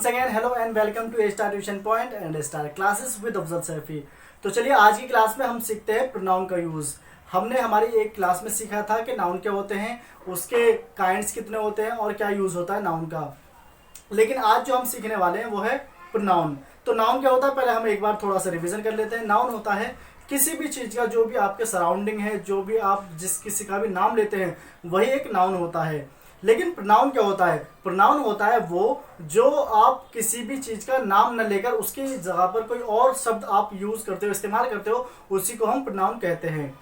Once again hello and welcome to star tuition point and star classes with Afzal Saifi. तो चलिए आज की class में हम सीखते हैं प्रोनाउन का यूज़। हमने हमारी एक क्लास में सीखा था कि नाउन क्या होते हैं, उसके काइंड्स कितने होते हैं और क्या यूज़ होता है नाउन का। लेकिन आज जो हम सीखने वाले हैं वो है प्रोनाउन। तो नाउन क्या होता है, पहले हम एक बार थोड़ा सा रिवीजन कर लेते हैं। नाउन होता है किसी भी चीज़ का, जो भी आपके सराउंडिंग है, जो भी आप जिस किसी का भी नाम लेते हैं वही एक नाउन होता है। लेकिन प्रोनाउन क्या होता है? प्रोनाउन होता है वो जो आप किसी भी चीज़ का नाम न लेकर उसकी जगह पर कोई और शब्द आप यूज़ करते हो, इस्तेमाल करते हो, उसी को हम प्रोनाउन कहते हैं।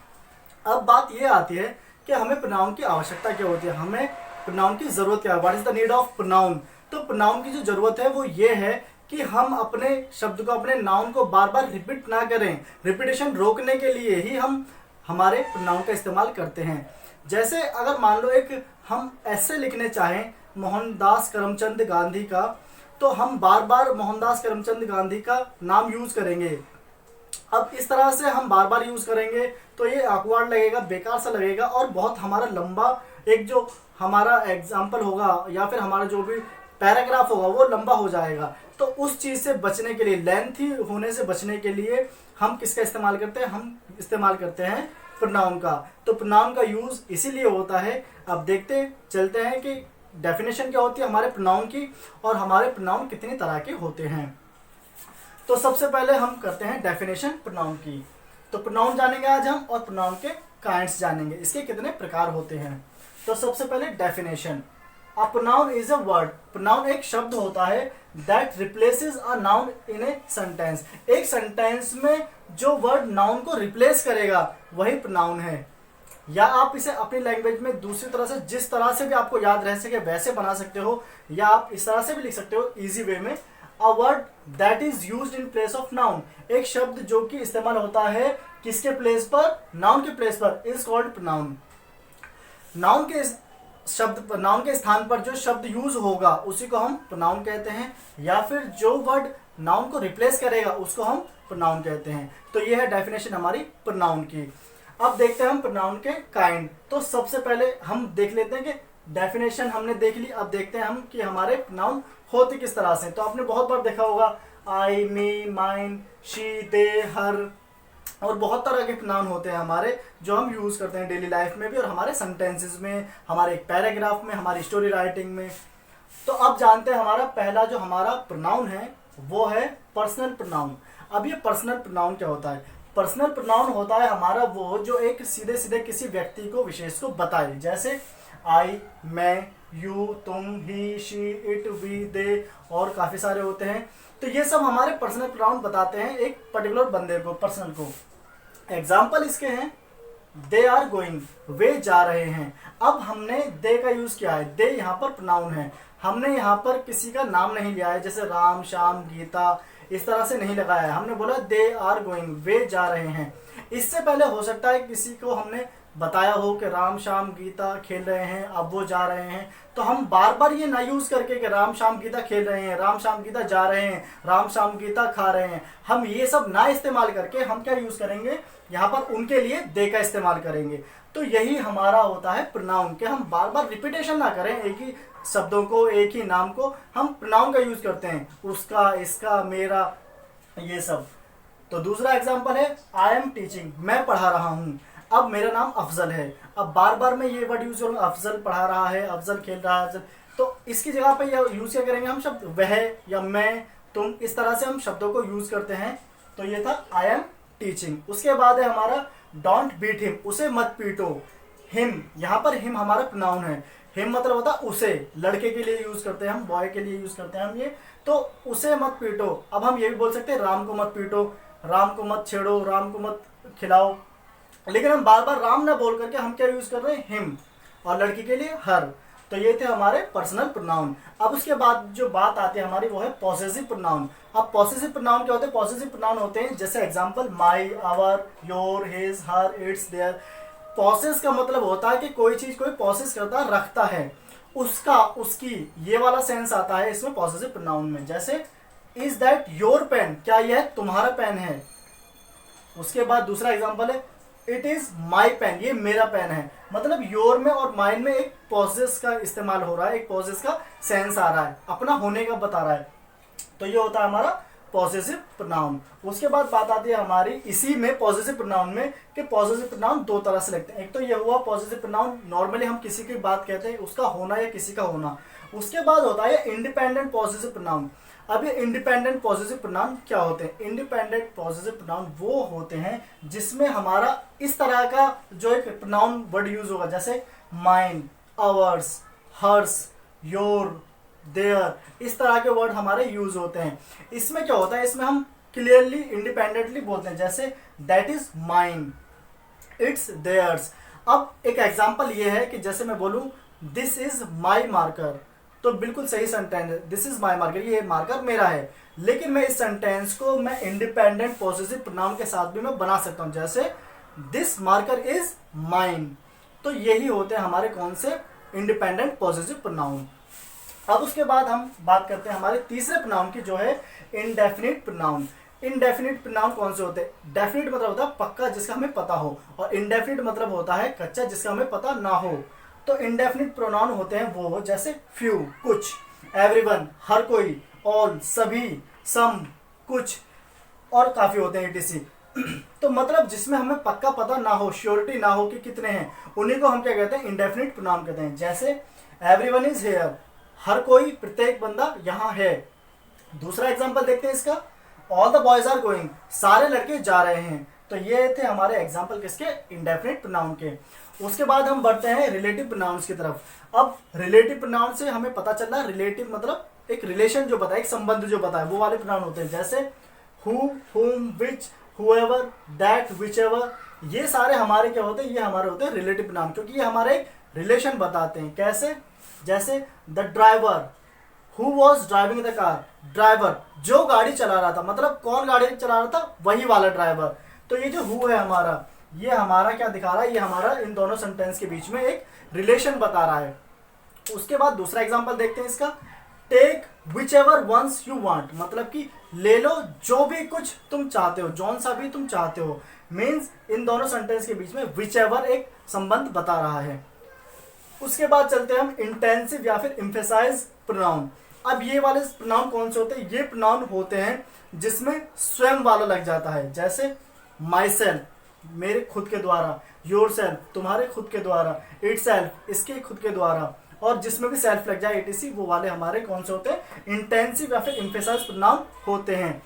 अब बात ये आती है कि हमें प्रोनाउन की आवश्यकता क्या होती है, हमें प्रोनाउन की ज़रूरत क्या है, what is the need of pronoun. तो प्रोनाउन की जो ज़रूरत है वो ये है कि हम अपने शब्द को, अपने नाउन को बार बार रिपीट ना करें। रिपीटेशन रोकने के लिए ही हम हमारे प्रोनाउन का इस्तेमाल करते हैं। जैसे अगर मान लो एक हम ऐसे लिखने चाहें मोहनदास करमचंद गांधी का, तो हम बार बार मोहनदास करमचंद गांधी का नाम यूज़ करेंगे। अब इस तरह से हम बार बार यूज़ करेंगे तो ये ऑकवर्ड लगेगा, बेकार सा लगेगा और बहुत हमारा लंबा एक जो हमारा एग्जाम्पल होगा या फिर हमारा जो भी पैराग्राफ होगा वो लंबा हो जाएगा। तो उस चीज़ से बचने के लिए, लेंथी होने से बचने के लिए हम किसका इस्तेमाल करते हैं? हम इस्तेमाल करते हैं प्रोनाउन का। तो प्रोनाउन का यूज़ इसीलिए होता है। अब देखते चलते हैं कि डेफिनेशन क्या होती है हमारे प्रोनाउन की और हमारे प्रोनाउन कितनी तरह के होते हैं। तो सबसे पहले हम करते हैं डेफिनेशन प्रोनाउन की। तो प्रोनाउन जानेंगे आज हम और प्रोनाउन के काइंड्स जानेंगे, इसके कितने प्रकार होते हैं। तो सबसे पहले definition. A pronoun is a word. Pronoun एक शब्द होता है that replaces a noun in a sentence. एक सेंटेंस में जो वर्ड नाउन को रिप्लेस करेगा वही प्रोनाउन है। या आप इसे अपनी लैंग्वेज में दूसरी तरह से, जिस तरह से भी आपको याद रह सके वैसे बना सकते हो, या आप इस तरह से भी लिख सकते हो इजी वे में। A word that is used in place of noun. एक शब्द जो कि इस्तेमाल होता है किसके प्लेस पर? नाउन के प्लेस पर, इज कॉल्ड प्रोनाउन। नाउन के स्थान पर जो शब्द यूज होगा उसी को हम प्रोनाउन कहते हैं, या फिर जो वर्ड नाउन को रिप्लेस करेगा उसको हम प्रोनाउन कहते हैं। तो ये है डेफिनेशन हमारी प्रोनाउन की। अब देखते हैं हम प्रोनाउन के काइंड। तो सबसे पहले हम देख लेते हैं कि डेफिनेशन हमने देख ली, अब देखते हैं हम कि हमारे प्रोनाउन होते किस तरह से। तो आपने बहुत बार देखा होगा आई, मी, माइन, शी, दे, हर, और बहुत तरह के प्रोनाउन होते हैं हमारे जो हम यूज़ करते हैं डेली लाइफ में भी और हमारे सेंटेंसेस में, हमारे एक पैराग्राफ में, हमारी स्टोरी राइटिंग में। तो अब जानते हैं हमारा पहला जो हमारा प्रोनाउन है वो है पर्सनल प्रोनाउन। अब ये पर्सनल प्रोनाउन क्या होता है? पर्सनल प्रोनाउन होता है हमारा वो जो एक सीधे सीधे किसी व्यक्ति को, विशेष को बताए। जैसे आई, मैं, यू, तुम, ही, शी, इट, वी, दे और काफ़ी सारे होते हैं। तो ये सब हमारे पर्सनल प्रोनाउन बताते हैं एक पर्टिकुलर बंदे को, पर्सन को। एग्जाम्पल इसके हैं दे आर गोइंग, वे जा रहे हैं। अब हमने दे का यूज़ किया है, दे यहाँ पर प्रोनाउन है, हमने यहाँ पर किसी का नाम नहीं लिया है, जैसे राम, श्याम, गीता इस तरह से नहीं लगाया है। हमने बोला दे आर गोइंग, वे जा रहे हैं। इससे पहले हो सकता है किसी को हमने बताया हो कि राम, श्याम, गीता खेल रहे हैं, अब वो जा रहे हैं। तो हम बार बार ये ना यूज़ करके कि राम, श्याम, गीता खेल रहे हैं, राम, श्याम, गीता जा रहे हैं, राम, श्याम, गीता खा रहे हैं, हम ये सब ना इस्तेमाल करके हम क्या यूज़ करेंगे, यहाँ पर उनके लिए दे का इस्तेमाल करेंगे। तो यही हमारा होता है प्रोनाउन, कि हम बार बार रिपीटेशन ना करें एक ही शब्दों को, एक ही नाम को, हम प्रोनाउन का यूज़ करते हैं, उसका, इसका, मेरा, ये सब। तो दूसरा एग्जाम्पल है आई एम टीचिंग, मैं पढ़ा रहा हूँ। अब मेरा नाम अफजल है, अब बार बार मैं ये वर्ड यूज़ करूँगा, अफजल पढ़ा रहा है, अफजल खेल रहा है, अफजल। तो इसकी जगह पे यह यूज़ क्या करेंगे हम शब्द? वह या मैं, तुम, इस तरह से हम शब्दों को यूज़ करते हैं। तो ये था आई एम टीचिंग। उसके बाद है हमारा डोंट बीट हिम, उसे मत पीटो। हिम, यहाँ पर हिम हमारा प्रोनाउन है। हिम मतलब होता है उसे, लड़के के लिए यूज़ करते हैं हम, बॉय के लिए यूज़ करते हैं हम ये। तो उसे मत पीटो। अब हम ये भी बोल सकते हैं राम को मत पीटो, राम को मत छेड़ो, राम को मत खिलाओ। लेकिन हम बार बार राम ना बोल करके हम क्या यूज़ कर रहे हैं? हिम। और लड़की के लिए हर। तो ये थे हमारे पर्सनल प्रोनाउन। अब उसके बाद जो बात आती है हमारी वो है पॉसेसिव प्रोनाउन। अब पॉसेसिव प्रोनाउन क्या होते हैं? पॉसेसिव प्रोनाउन होते हैं जैसे example my, our, your, his, her, its, their. Possess का मतलब होता है कि कोई चीज़ कोई पॉसेस करता, रखता है, उसका, उसकी, ये वाला सेंस आता है इसमें पॉसेसिव प्रोनाउन में। जैसे इज दैट योर पेन, क्या यह तुम्हारा पेन है? उसके बाद दूसरा एग्जांपल है इट इज माई पेन, ये मेरा पेन है। मतलब योर में और माइन में एक पॉसेस का इस्तेमाल हो रहा है, एक पॉसेस का सेंस आ रहा है, अपना होने का बता रहा है। तो ये होता है हमारा पॉसेसिव प्रोनाउन। उसके बाद बात आती है हमारी इसी में पॉसेसिव प्रोनाउन में कि पॉसेसिव प्रोनाउन दो तरह से लगते हैं। एक तो ये हुआ पॉसेसिव प्रोनाउन, नॉर्मली हम किसी की बात कहते हैं उसका होना या किसी का होना। उसके बाद होता है इंडिपेंडेंट पॉसेसिव प्रोनाउन। अब ये इंडिपेंडेंट पॉसेसिव प्रोनाउन क्या होते हैं? इंडिपेंडेंट पॉसेसिव प्रोनाउन वो होते हैं जिसमें हमारा इस तरह का जो एक प्रोनाउन वर्ड यूज होगा, जैसे mine, ours, hers, your, their, इस तरह के वर्ड हमारे यूज होते हैं। इसमें क्या होता है, इसमें हम क्लियरली इंडिपेंडेंटली बोलते हैं, जैसे that is mine, it's theirs. अब एक एग्जांपल ये है कि जैसे मैं बोलूं दिस इज माय मार्कर, तो बिल्कुल सही सेंटेंस है, दिस इज माय मार्कर, ये मार्कर मेरा है। लेकिन मैं इस सेंटेंस को मैं इंडिपेंडेंट पॉसेसिव प्रोनाउन के साथ भी मैं बना सकता हूं, जैसे दिस मार्कर इज माइन। तो यही होते हैं हमारे कौन से इंडिपेंडेंट पॉसेसिव प्रोनाउन। अब उसके बाद हम बात करते हैं हमारे तीसरे प्रोनाउन की, जो है इनडेफिनिट प्रोनाउन। इनडेफिनिट प्रोनाउन कौन से होते हैं? डेफिनिट मतलब होता है पक्का, जिसका हमें पता हो, और इनडेफिनिट मतलब होता है कच्चा, जिसका हमें पता ना हो। तो इनडेफिनिट प्रोनाउन होते हैं वो जैसे फ्यू, कुछ, एवरीवन, हर कोई, ऑल, सभी, सम, कुछ, और काफी होते हैं etc। तो मतलब जिसमें हमें पक्का पता ना हो, श्योरिटी ना हो कि कितने हैं, उन्हीं को हम क्या कहते हैं? इंडेफिनिट प्रोनाउन कहते हैं। जैसे एवरीवन इज हियर, हर कोई, प्रत्येक बंदा यहाँ है। दूसरा एग्जांपल देखते हैं इसका, all the boys are going, सारे लड़के जा रहे हैं। तो ये थे हमारे एग्जांपल किसके? इंडेफिनिट प्रोनाउन के। उसके बाद हम बढ़ते हैं रिलेटिव प्रोनाउंस की तरफ। अब रिलेटिव प्रोनाउन से हमें पता चल रहा है, रिलेटिव मतलब एक रिलेशन जो बताए, एक संबंध जो बताए, वो वाले प्रोनाउन होते हैं, जैसे हु, हुम, विच, हुएवर, दैट, विचएवर। ये सारे हमारे क्या होते हैं? ये हमारे होते हैं रिलेटिव प्रोनाउन, क्योंकि ये हमारे एक रिलेशन बताते हैं। कैसे? जैसे the driver, who was driving the car, driver जो गाड़ी चला रहा था, मतलब कौन गाड़ी चला रहा था? वही वाला ड्राइवर। तो ये जो हु है हमारा, ये हमारा क्या दिखा रहा है? ये हमारा इन दोनों सेंटेंस के बीच में एक रिलेशन बता रहा है। उसके बाद दूसरा एग्जांपल देखते हैं इसका, take whichever ones you want, मतलब कि ले लो जो भी कुछ तुम चाहते हो, जौन सा भी तुम चाहते हो। मीन्स इन दोनों सेंटेंस के बीच में विच एवर एक संबंध बता रहा है। उसके बाद चलते हैं हम इंटेंसिव या फिर एम्फेसाइज प्रोनाउन। अब ये वाले प्रोनाउन कौन से होते हैं? ये प्रोनाउन होते हैं जिसमें स्वयं वाला लग जाता है, जैसे माई सेल्फ, मेरे खुद के द्वारा, योर सेल्फ, तुम्हारे खुद के द्वारा, इट सेल्फ, इसके खुद के द्वारा, और जिसमें भी सेल्फ लग जाए etc, वो वाले हमारे कौन से होते हैं? इंटेंसिव या फिर एम्फेसाइज प्रोनाउन होते हैं।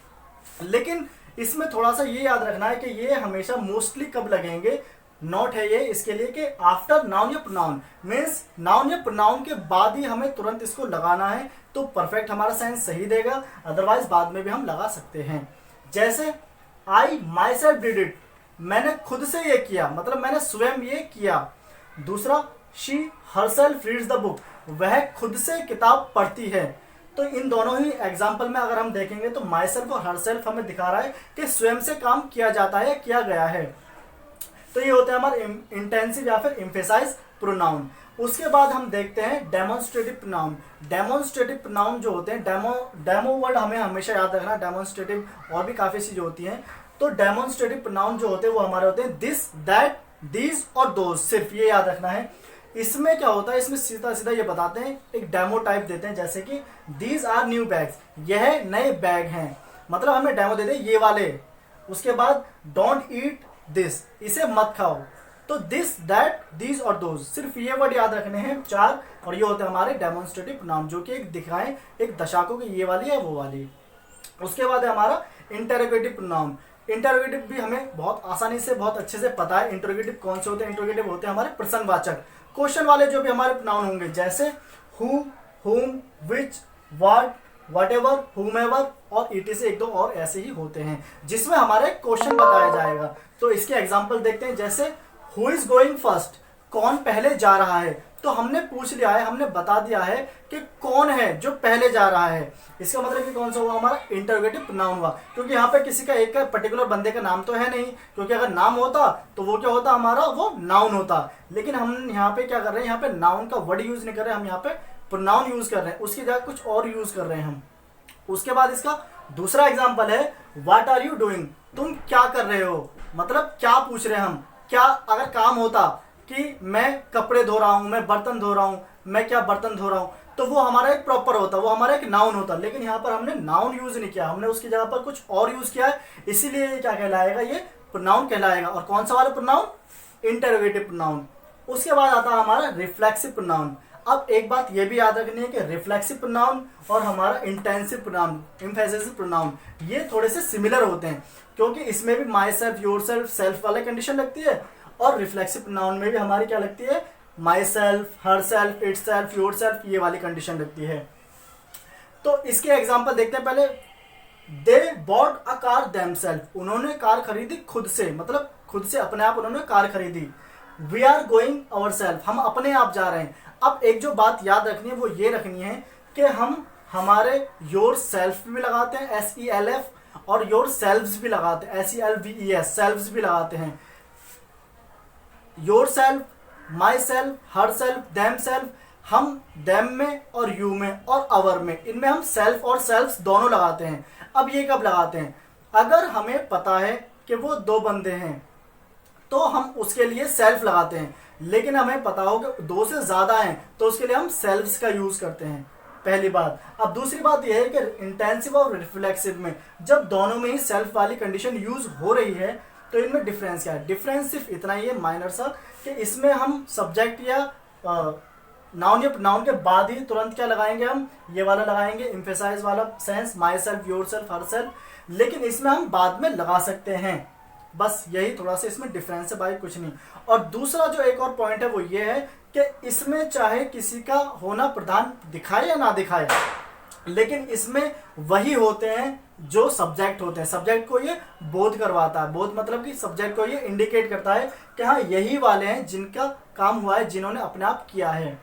लेकिन इसमें थोड़ा सा ये याद रखना है कि ये हमेशा मोस्टली कब लगेंगे, नोट है ये इसके लिए कि आफ्टर नाउन या प्रोनाउन, मीन्स नाउन या प्रोनाउन के बाद ही हमें तुरंत इसको लगाना है, तो परफेक्ट हमारा सेंस सही देगा, अदरवाइज बाद में भी हम लगा सकते हैं। जैसे आई माई सेल्फ डिड इट, मैंने खुद से ये किया, मतलब मैंने स्वयं ये किया। दूसरा, she herself reads the book, वह खुद से किताब पढ़ती है। तो इन दोनों ही एग्जाम्पल में अगर हम देखेंगे तो माई सेल्फ और हरसेल्फ हमें दिखा रहा है कि स्वयं से काम किया जाता है या किया गया है। तो ये होते हैं हमारे इंटेंसिव या फिर एम्फेसाइज प्रोनाउन। उसके बाद हम देखते हैं डेमोन्स्ट्रेटिव प्रोनाउन। डेमोन्स्ट्रेटिव प्रोनाउन जो होते हैं, डेमो वर्ड हमें हमेशा याद रखना, डेमोन्स्ट्रेटिव और भी काफी चीजें होती हैं। तो डेमोन्स्ट्रेटिव प्रोनाउन जो होते हैं वो हमारे होते हैं दिस, दैट, दीज और दोज, सिर्फ ये याद रखना है। इसमें क्या होता है, इसमें सीधा सीधा ये बताते हैं, एक डेमो टाइप देते हैं, जैसे कि दीज आर न्यू बैग्स, यह नए बैग हैं, मतलब हमें डेमो देते हैं ये वाले। उसके बाद डोंट ईट दिस, इसे मत खाओ। तो दिस, दैट, दीज और दोज, सिर्फ ये वर्ड याद रखने हैं 4, और ये होते हैं हमारे डेमोन्स्ट्रेटिव प्रोनाउन, जो कि एक दिखाएं एक दशा को कि ये वाली है वो वाली। उसके बाद है हमारा इंटरोगेटिव प्रोनाउन। इंटरोगेटिव भी हमें बहुत आसानी से बहुत अच्छे से पता है इंटरोगेटिव कौन से होते हैं। इंटरोगेटिव होते हैं हमारे प्रश्नवाचक, क्वेश्चन वाले जो भी हमारे प्रोनाउन होंगे, जैसे हु, हुम, विच, व्हाट, व्हाटएवर, हुमेवर और etc, एक दो और ऐसे ही होते हैं जिसमें हमारे क्वेश्चन बताया जाएगा। तो इसके एग्जांपल देखते हैं, जैसे हु इज गोइंग फर्स्ट, कौन पहले जा रहा है। तो हमने पूछ लिया है, हमने बता दिया है कि कौन है जो पहले जा रहा है। इसका मतलब कि कौन सा हुआ हमारा इंटरोगेटिव प्रोनाउन हुआ, क्योंकि यहाँ पे किसी का एक का पर्टिकुलर बंदे का नाम तो है नहीं, क्योंकि अगर नाम होता तो वो क्या होता हमारा, वो नाउन होता। लेकिन हम यहाँ पे क्या कर रहे हैं, यहाँ पे नाउन का वर्ड यूज नहीं कर रहे, हम यहाँ पे प्रोनाउन यूज कर रहे हैं, उसकी जगह कुछ और यूज कर रहे हैं हम। उसके बाद इसका दूसरा एग्जाम्पल है व्हाट आर यू डूइंग, तुम क्या कर रहे हो, मतलब क्या पूछ रहे हैं हम। क्या अगर काम होता कि मैं कपड़े धो रहा हूँ, मैं बर्तन धो रहा हूँ, मैं क्या बर्तन धो रहा हूँ, तो वो हमारा एक प्रॉपर होता है, वो हमारा एक नाउन होता है। लेकिन यहाँ पर हमने नाउन यूज नहीं किया, हमने उसकी जगह पर कुछ और यूज किया है, इसीलिए ये क्या कहलाएगा, ये प्रोनाउन कहलाएगा। और कौन सा वाला प्रोनाउन, इंटरोगेटिव प्रोनाउन। उसके बाद आता है हमारा रिफ्लेक्सिव प्रोनाउन। अब एक बात ये भी याद रखनी है कि रिफ्लेक्सिव प्रोनाउन और हमारा इंटेंसिव प्रोनाउन, एम्फेसिव प्रोनाउन, ये थोड़े से सिमिलर होते हैं, क्योंकि इसमें भी my self, your self, self वाला कंडीशन लगती है, और रिफ्लेक्सिव प्रोनाउन में भी हमारी क्या लगती है, my self, her self, it self, your self, ये वाली कंडीशन लगती है। तो इसके एग्जाम्पल देखते हैं पहले। They bought a car themselves, उन्होंने कार खरीदी खुद से, मतलब खुद से अपने आप उन्होंने कार खरीदी। We are going ourself, हम अपने आप जा रहे हैं। अब एक जो बात याद रखनी है वो ये रखनी है कि हम हमारे योर सेल्फ भी लगाते हैं SELF, और योर सेल्व्स भी लगाते हैं SELVES, सेल्व्स भी लगाते हैं। Your self, my self, her self, them self, हम देम में और यू में और अवर में, इनमें हम सेल्फ और सेल्फ्स दोनों लगाते हैं। अब ये कब लगाते हैं, अगर हमें पता है कि वो दो बंदे हैं तो हम उसके लिए सेल्फ लगाते हैं, लेकिन हमें पता हो कि दो से ज्यादा हैं तो उसके लिए हम सेल्फ्स का यूज करते हैं, पहली बात। अब दूसरी बात यह है कि इंटेंसिव और रिफ्लेक्सिव में जब दोनों में ही सेल्फ वाली कंडीशन यूज हो रही है तो इनमें डिफरेंस क्या है, डिफरेंस सिर्फ इतना ही है माइनर सा, कि इसमें हम सब्जेक्ट या नाउन या प्रोनाउन के बाद ही तुरंत क्या लगाएंगे, हम ये वाला लगाएंगे, एम्फेसाइज वाला sense, my self, your self, her self, लेकिन इसमें हम बाद में लगा सकते हैं। बस यही थोड़ा सा इसमें डिफरेंस है भाई, कुछ नहीं। और दूसरा जो एक और पॉइंट है वो ये है कि इसमें चाहे किसी का होना प्रधान दिखाए या ना दिखाए, लेकिन इसमें वही होते हैं जो सब्जेक्ट होते हैं। सब्जेक्ट को ये बोध करवाता है, बोध मतलब कि सब्जेक्ट को ये इंडिकेट करता है कि हाँ यही वाले हैं जिनका काम हुआ है, जिन्होंने अपने आप किया है।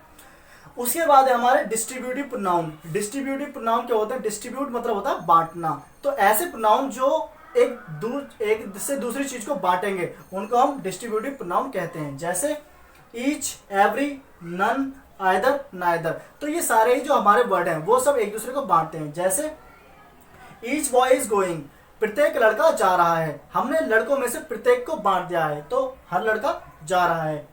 उसके बाद है हमारे डिस्ट्रीब्यूटिव प्रोनाउन। डिस्ट्रीब्यूटिव प्रोनाउन क्या होता है, डिस्ट्रीब्यूट मतलब होता है बांटना। तो ऐसे प्रोनाउन जो एक से दूसरी चीज को बांटेंगे उनको हम डिस्ट्रीब्यूटिव प्रोनाउन कहते हैं। जैसे each, every, none, either, neither, तो ये सारे ही जो हमारे वर्ड हैं वो सब एक दूसरे को बांटते हैं। जैसे ईच बॉय इज गोइंग, प्रत्येक लड़का जा रहा है, हमने लड़कों में से प्रत्येक को बांट दिया है तो हर लड़का जा रहा है।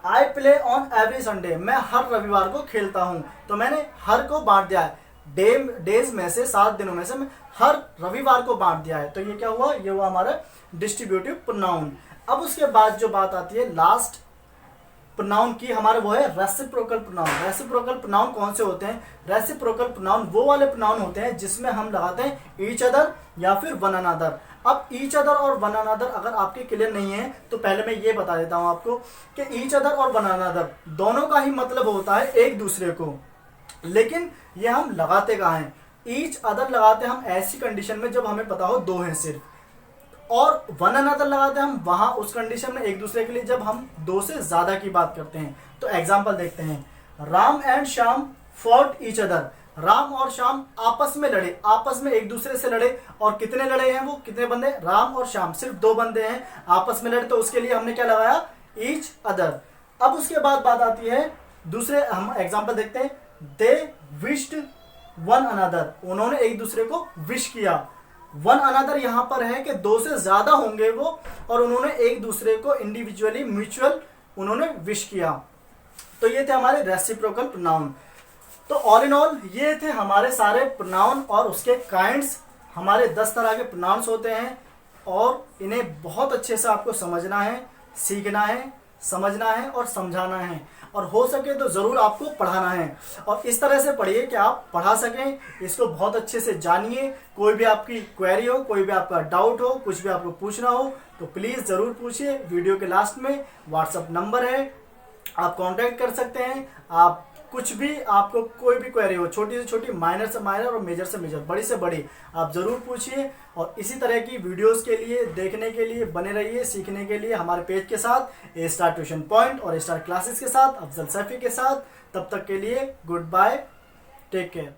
I play on every Sunday, मैं हर रविवार को खेलता हूँ, तो मैंने हर को बांट दिया है। डेज में से 7 दिनों में से मैं हर रविवार को बांट दिया है, तो ये क्या हुआ, ये हुआ हमारा डिस्ट्रीब्यूटिव प्रोनाउन। अब उसके बाद जो बात आती है लास्ट प्रोनाउन की हमारे, वो है रेसिप्रोकल प्रोनाउन। रेसिप्रोकल प्रोनाउन कौन से होते हैं, रेसिप्रोकल प्रोनाउन वो वाले प्रोनाउन होते हैं जिसमें हम लगाते हैं ईच अदर या फिर वन अनदर। अब ईच अदर और वन अनदर अगर आपके क्लियर नहीं है तो पहले मैं ये बता देता हूं आपको कि ईच अदर और वन अनदर दोनों का ही मतलब होता है एक दूसरे को, लेकिन ये हम लगाते कहाँ हैं, ईच अदर लगाते हैं हम ऐसी कंडीशन में जब हमें पता हो दो हैं सिर्फ, और वन अनदर लगाते हैं हम वहां उस कंडीशन में एक दूसरे के लिए जब हम दो से ज्यादा की बात करते हैं। तो एग्जांपल देखते हैं, Ram and Shyam fought each other, Ram और श्याम आपस में लड़े, आपस में एक दूसरे से लड़े। और कितने लड़े हैं वो, कितने बंदे, राम और श्याम, सिर्फ 2 बंदे हैं आपस में लड़े, तो उसके लिए हमने क्या लगाया, ईच अदर। अब उसके बाद बात आती है दूसरे, हम एग्जांपल देखते हैं, दे विश्ड वन अनदर, उन्होंने एक दूसरे को विश किया। वन अनदर यहां पर है कि 2 से ज्यादा होंगे वो, और उन्होंने एक दूसरे को इंडिविजुअली, म्यूचुअल उन्होंने विश किया। तो ये थे हमारे रेसिप्रोकल प्रोनाउन। तो ऑल इन ऑल ये थे हमारे सारे प्रोनाउन और उसके काइंड्स। हमारे 10 तरह के प्रोनाउंस होते हैं और इन्हें बहुत अच्छे से आपको समझना है, सीखना है, समझना है और समझाना है, और हो सके तो ज़रूर आपको पढ़ाना है। और इस तरह से पढ़िए कि आप पढ़ा सकें, इसको बहुत अच्छे से जानिए। कोई भी आपकी क्वेरी हो, कोई भी आपका डाउट हो, कुछ भी आपको पूछना हो तो प्लीज़ ज़रूर पूछिए। वीडियो के लास्ट में व्हाट्सअप नंबर है, आप कांटेक्ट कर सकते हैं। आप कुछ भी, आपको कोई भी क्वेरी हो, छोटी से छोटी, माइनर से माइनर और मेजर से मेजर, बड़ी से बड़ी, आप ज़रूर पूछिए। और इसी तरह की वीडियोस के लिए, देखने के लिए बने रहिए, सीखने के लिए हमारे पेज के साथ, ए स्टार ट्यूशन पॉइंट और ए स्टार क्लासेस के साथ, अफजल सैफी के साथ। तब तक के लिए गुड बाय, टेक केयर।